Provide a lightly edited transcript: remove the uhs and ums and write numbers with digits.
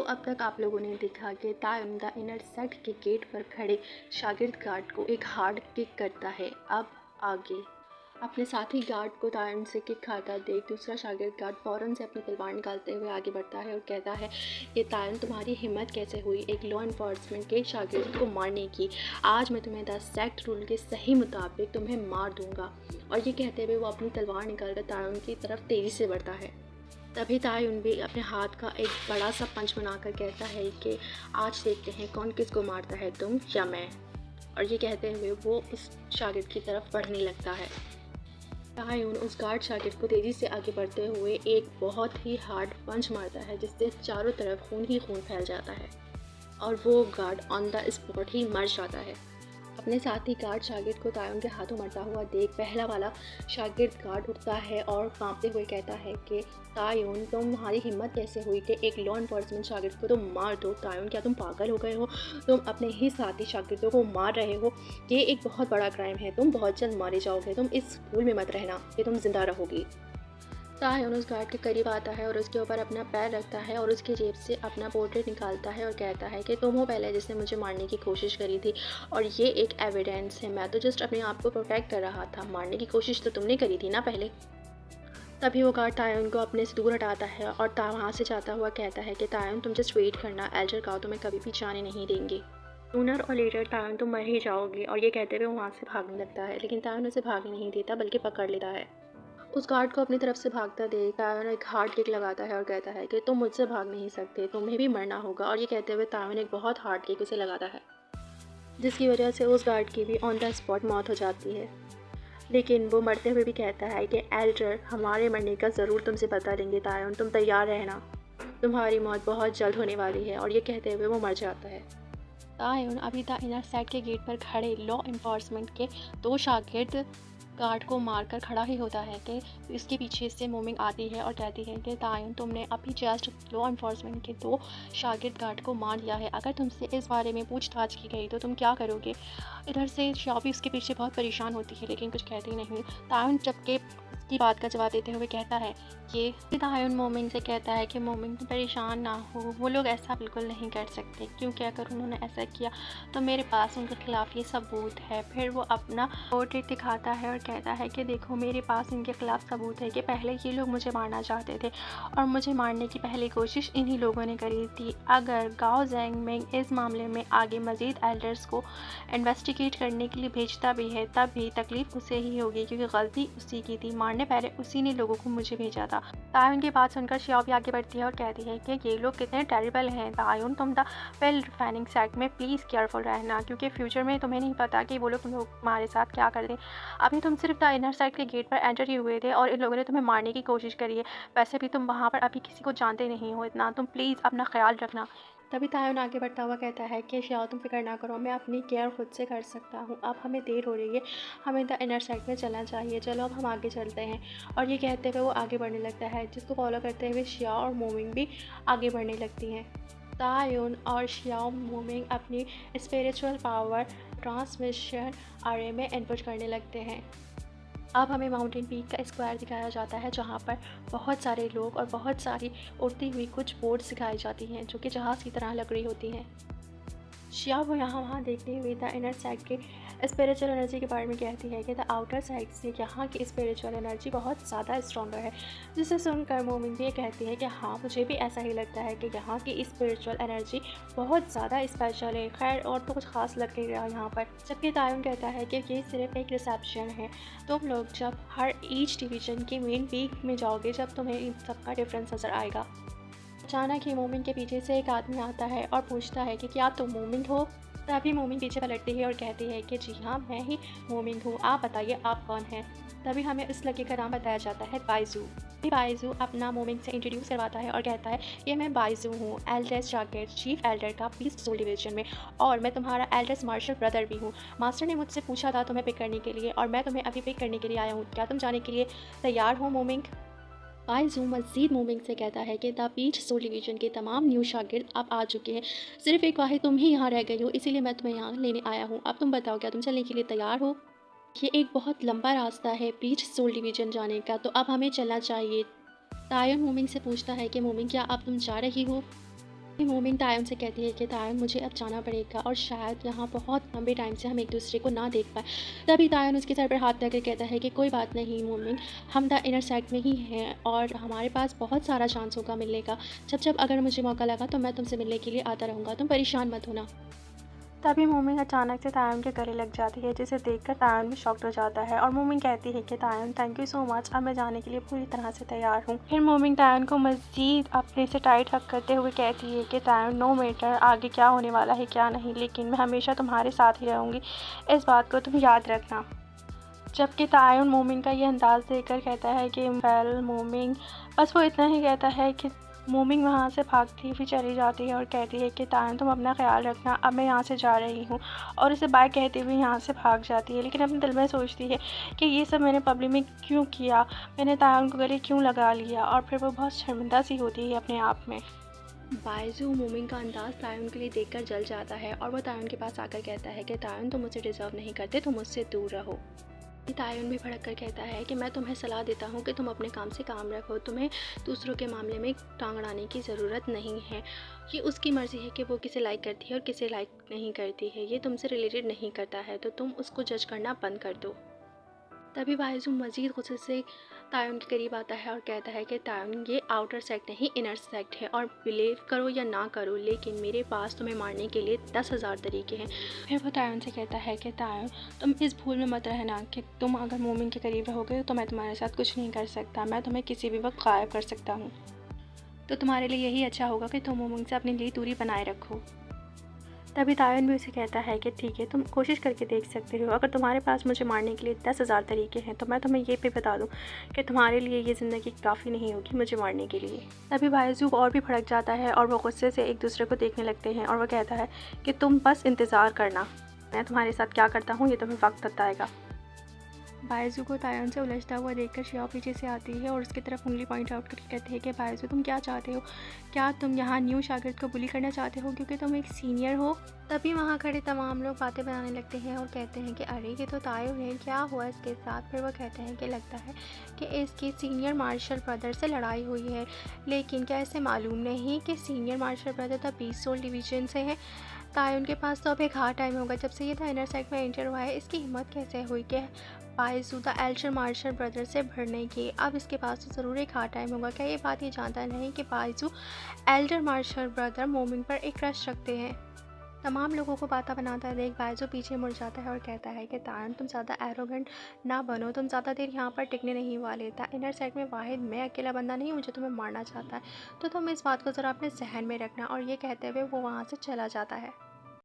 अब तक आप लोगों ने देखा कि तायुन द इनर सेट के गेट पर खड़े शागिर्द गार्ड को एक हार्ड किक करता है। अब आगे अपने साथी गार्ड को तायुन से किक खाता देख दूसरा शागिर्द गार्ड फ़ौरन से अपनी तलवार निकालते हुए आगे बढ़ता है और कहता है कि तायुन, तुम्हारी हिम्मत कैसे हुई एक लॉ इन्फोर्समेंट के शागिर्द को मारने की। आज मैं तुम्हें द सेक्ट रूल के सही मुताबिक तुम्हें मार दूंगा। और ये कहते हुए वो अपनी तलवार निकालकर तायुन की तरफ तेज़ी से बढ़ता है। तभी तायुन भी अपने हाथ का एक बड़ा सा पंच बनाकर कहता है कि आज देखते हैं कौन किसको मारता है, तुम या मैं। और ये कहते हुए वो उस शागिर्द की तरफ बढ़ने लगता है। तायुन उस गार्ड शागिर्द को तेज़ी से आगे बढ़ते हुए एक बहुत ही हार्ड पंच मारता है जिससे चारों तरफ खून ही खून फैल जाता है और वो गार्ड ऑन द स्पॉट ही मर जाता है। अपने साथी गार्ड शागिर्द को तायुन के हाथों मरता हुआ देख पहला वाला शागिर्द गार्ड उठता है और कांपते हुए कहता है कि तायुन, तुम्हारी हिम्मत कैसे हुई कि एक लॉ इन्फोर्समेंट शागिर्द को तुम मार दो। तायुन, क्या तुम पागल हो गए हो? तुम अपने ही साथी शागिर्दों को मार रहे हो। ये एक बहुत बड़ा क्राइम है, तुम बहुत जल्द मारे जाओगे। तुम इस भूल में मत रहना कि तुम जिंदा रहोगी। तायुन उस गार्ड के करीब आता है और उसके ऊपर अपना पैर रखता है और उसकी जेब से अपना पोर्ट्रेट निकालता है और कहता है कि तुम हो पहले जिसने मुझे मारने की कोशिश करी थी और ये एक एविडेंस है। मैं तो जस्ट अपने आप को प्रोटेक्ट कर रहा था, मारने की कोशिश तो तुमने करी थी ना पहले। तभी वो गार्ड तायुन को अपने से दूर हटाता है और वहाँ से जाता हुआ कहता है कि तायुन, तुम जस्ट वेट करना, एल्डर का तुम्हें कभी भी जाने नहीं देंगे। सूनर और लेटर तायुन तुम मर ही जाओगे। और ये कहते हुए वो वहाँ से भागने लगता है, लेकिन तायुन उसे भागने नहीं देता बल्कि पकड़ लेता है। उस गार्ड को अपनी तरफ से भागता देख तायुन एक हार्ड किक लगाता है और कहता है कि तुम मुझसे भाग नहीं सकते, तुम्हें भी मरना होगा। और ये कहते हुए तायुन एक बहुत हार्ड किक उसे लगाता है जिसकी वजह से उस गार्ड की भी ऑन द स्पॉट मौत हो जाती है। लेकिन वो मरते हुए भी कहता है कि एल्डर हमारे मरने का ज़रूर तुमसे पता लेंगे तायुन, तुम तैयार रहना, तुम्हारी मौत बहुत जल्द होने वाली है। और ये कहते हुए वो मर जाता है। तायुन अभी द इनर सेट के गेट पर खड़े लॉ इन्फोर्समेंट के दो शागिर्द गार्ड को मारकर खड़ा ही होता है कि इसके पीछे से मोमिंग आती है और कहती है कि तायुन, तुमने अभी जस्ट लॉ इन्फोर्समेंट के दो शागिर्द गार्ड को मार दिया है। अगर तुमसे इस बारे में पूछताछ की गई तो तुम क्या करोगे? इधर से शॉपी उसके पीछे बहुत परेशान होती है लेकिन कुछ कहती नहीं। तायुन जबकि इसकी बात का जवाब देते हुए कहता है कि तायुन मोमिंग से कहता है कि मोमिंग, तुम परेशान ना हो, वो लोग ऐसा बिल्कुल नहीं कर सकते, क्योंकि अगर उन्होंने ऐसा किया तो मेरे पास उनके खिलाफ़ ये सबूत है। फिर वो अपना पोर्ट्रेट दिखाता है और कहता है कि देखो, मेरे पास इनके खिलाफ़ सबूत है कि पहले ये लोग मुझे मारना चाहते थे और मुझे मारने की पहली कोशिश इन्हीं लोगों ने करी थी। अगर गाओ ज़ेंगमिंग इस मामले में आगे मज़ीद एल्डर्स को इन्वेस्टिगेट करने के लिए भेजता भी है तब भी तकलीफ़ उसे ही होगी, क्योंकि गलती उसी की थी, मारने पहले उसी ने लोगों को मुझे भेजा था। तायुन की बात सुनकर शियाओ भी आगे बढ़ती है और कहती है कि ये लोग कितने टेरिबल हैं। तायुन, तुम द वेल रिफाइनिंग सेक्ट में प्लीज़ केयरफुल रहना, क्योंकि फ्यूचर में तुम्हें नहीं पता कि वो लोग तुम्हारे साथ क्या कर दें। अभी तुम सिर्फ द इनर साइड के गेट पर एंटर ही हुए थे और इन लोगों ने तुम्हें मारने की कोशिश करी है। वैसे भी तुम वहाँ पर अभी किसी को जानते नहीं हो इतना, तुम प्लीज़ अपना ख्याल रखना। तभी तायुन आगे बढ़ता हुआ कहता है कि शियाओ, तुम फिक्र ना करो, मैं अपनी केयर खुद से कर सकता हूँ। अब हमें देर हो रही है, हमें द इनर साइड में चलना चाहिए, चलो अब हम आगे चलते हैं। और ये कहते हुए वो आगे बढ़ने लगता है, जिसको फॉलो करते हुए शियाओ और मोमिंग भी आगे बढ़ने लगती हैं। तायुन और शियाओ मोमिंग अपनी स्पिरिचुअल पावर ट्रांसमिशन आरे में इनपुट करने लगते हैं। अब हमें माउंटेन पीक का स्क्वायर दिखाया जाता है जहाँ पर बहुत सारे लोग और बहुत सारी उड़ती हुई कुछ बोट्स दिखाई जाती हैं जो कि जहाज़ की तरह लग रही होती हैं। शिया वो यहाँ वहाँ देखते हुए द इनर साइड के स्पिरिचुअल एनर्जी के बारे में कहती है कि द आउटर साइड से यहाँ की स्पिरिचुअल एनर्जी बहुत ज़्यादा स्ट्रॉन्गर है, जिसे सुनकर मोमिन भी ये कहती है कि हाँ, मुझे भी ऐसा ही लगता है कि यहाँ की स्पिरिचुअल एनर्जी बहुत ज़्यादा स्पेशल है। खैर, और तो कुछ खास लग नहीं रहा यहाँ पर। जबकि तायुन कहता है कि ये सिर्फ एक रिसेप्शन है, तुम लोग जब हर ईच डिवीज़न के मेन पीक में जाओगे जब तुम्हें इन सबका डिफरेंस नज़र आएगा। अचानक ही मोमिन के पीछे से एक आदमी आता है और पूछता है कि क्या तुम मोमिन हो? तभी मोमिन पीछे पलटती है और कहती है कि जी हाँ, मैं ही मोमिन हूँ, आप बताइए आप कौन हैं? तभी हमें उस लड़के का नाम बताया जाता है बाइजू। बाइजू अपना मोमिन से इंट्रोड्यूस करवाता है और कहता है कि मैं बाइजू हूँ, एल्डर्स शागिर्द चीफ एल्डर का पीस सोल डिवीजन में, और मैं तुम्हारा एल्डर्स मार्शल ब्रदर भी हूँ। मास्टर ने मुझसे पूछा था तुम्हें पिक करने के लिए और मैं तुम्हें अभी पिक करने के लिए आया हूँ। क्या तुम जाने के लिए तैयार हो मोमिन? बाइजू मज़ीद मोमिंग से कहता है कि द पीच सोल डिवीजन के तमाम न्यू शागिर्द अब आ चुके हैं, सिर्फ एक वाहिद तुम ही यहाँ रह गई हो, इसीलिए मैं तुम्हें यहाँ लेने आया हूँ। अब तुम बताओ, क्या तुम चलने के लिए तैयार हो? ये एक बहुत लंबा रास्ता है पीच सोल डिवीजन जाने का, तो अब हमें चलना चाहिए। तायुन मोमिंग से पूछता है कि मोमिंग, क्या अब तुम जा रही हो? मोमिन तायन से कहती है कि तायन मुझे अब जाना पड़ेगा और शायद यहाँ बहुत लंबे टाइम से हम एक दूसरे को ना देख पाए। तभी तायन उसके सर पर हाथ रखकर कहता है कि कोई बात नहीं मोमिन, हम द इनर सेट में ही हैं और हमारे पास बहुत सारा चांस होगा मिलने का। जब जब अगर मुझे मौका लगा तो मैं तुमसे मिलने के लिए आता रहूँगा, तुम परेशान मत होना। तभी मोमिन अचानक से तायन के गले लग जाती है, जिसे देखकर तायन भी शॉक्ड हो जाता है और मोमिन कहती है कि तायन थैंक यू सो मच, अब मैं जाने के लिए पूरी तरह से तैयार हूँ। फिर मोमिन तायन को मज़ीद अपने से टाइट हक करते हुए कहती है कि तायन नो मैटर आगे क्या होने वाला है क्या नहीं, लेकिन मैं हमेशा तुम्हारे साथ ही रहूँगी, इस बात को तुम याद रखना। जबकि तायन मोमिन का ये अंदाज़ देखकर कहता है कि वेल मोमिन, बस वो इतना ही कहता है कि मोमिन वहाँ से भागती हुई चली जाती है और कहती है कि तायन तुम अपना ख्याल रखना, अब मैं यहाँ से जा रही हूँ, और उसे बाय कहते हुए यहाँ से भाग जाती है। लेकिन अपने दिल में सोचती है कि ये सब मैंने पब्लिक में क्यों किया, मैंने तायन को गले क्यों लगा लिया, और फिर वो बहुत शर्मिंदा सी होती है अपने आप में। बायजू मोमिन का अंदाज़ तायन के लिए देखकर जल जाता है और वह तायन के पास आकर कहता है कि तायन तुम मुझसे डिज़र्व नहीं करते, तुम मुझसे दूर रहो। तायन भी भड़क कर कहता है कि मैं तुम्हें सलाह देता हूँ कि तुम अपने काम से काम रखो, तुम्हें दूसरों के मामले में टांग अड़ाने की ज़रूरत नहीं है। ये उसकी मर्ज़ी है कि वो किसे लाइक करती है और किसे लाइक नहीं करती है, ये तुमसे रिलेटेड नहीं करता है, तो तुम उसको जज करना बंद कर दो। तभी बायजू मज़ीद गुस्से से तायन के करीब आता है और कहता है कि तायन ये आउटर सेक्ट नहीं इनर सेक्ट है, और बिलीव करो या ना करो लेकिन मेरे पास तुम्हें मारने के लिए 10,000 तरीके हैं। फिर वो तायन से कहता है कि तायन तुम इस भूल में मत रहना कि तुम अगर मोमिन के करीब रहोगे तो मैं तुम्हारे साथ कुछ नहीं कर सकता, मैं तुम्हें किसी भी वक्त गायब कर सकता हूँ, तो तुम्हारे लिए यही अच्छा होगा कि तुम मोमिन से अपने लिए दूरी बनाए रखो। तभी तायन भी उसे कहता है कि ठीक है तुम कोशिश करके देख सकते हो, अगर तुम्हारे पास मुझे मारने के लिए 10,000 तरीके हैं तो मैं तुम्हें ये भी बता दूं कि तुम्हारे लिए ये ज़िंदगी काफ़ी नहीं होगी मुझे मारने के लिए। तभी बायजू और भी भड़क जाता है और वो गुस्से से एक दूसरे को देखने लगते हैं और वह कहता है कि तुम बस इंतज़ार करना, मैं तुम्हारे साथ क्या करता हूँ ये तुम्हें वक्त बताएगा। बायजू को तायन से उलझता हुआ देखकर शिया पीछे से आती है और उसकी तरफ उंगली पॉइंट आउट करके कहती है कि बायजू तुम क्या चाहते हो, क्या तुम यहाँ न्यू शागिर्द को बुली करना चाहते हो क्योंकि तुम एक सीनियर हो। तभी वहाँ खड़े तमाम लोग बातें बनाने लगते हैं और कहते हैं कि अरे ये तो तायन है, क्या हुआ इसके साथ। फिर वो कहते हैं कि लगता है कि इसकी सीनियर मार्शल ब्रदर से लड़ाई हुई है, लेकिन क्या इसे मालूम नहीं कि senior marshal brother the beast soul division से है। तायन के पास तो अब एक हार्ड टाइम होगा जब से ये द इनर साइड में एंटर हुआ है, इसकी हिम्मत कैसे हुई कि बायजू द एल्डर मार्शल ब्रदर से भिड़ने की, अब इसके पास तो ज़रूर एक हार्ड टाइम होगा। क्या ये बात ये जानता नहीं कि बायजू एल्डर मार्शल ब्रदर मोमिन पर एक क्रश रखते हैं। तमाम लोगों को बाता बनाता देख बायजू पीछे मुड़ जाता है और कहता है कि तायन तुम ज़्यादा एरोगेंट ना बनो, तुम ज़्यादा देर यहाँ पर टिकने नहीं वाले था, इनर साइड में वाहिद मैं अकेला बंदा नहीं हूँ जो तुम्हें मारना चाहता है, तो तुम इस बात को ज़रा अपने जहन में रखना। और ये कहते हुए वो वहाँ से चला जाता है।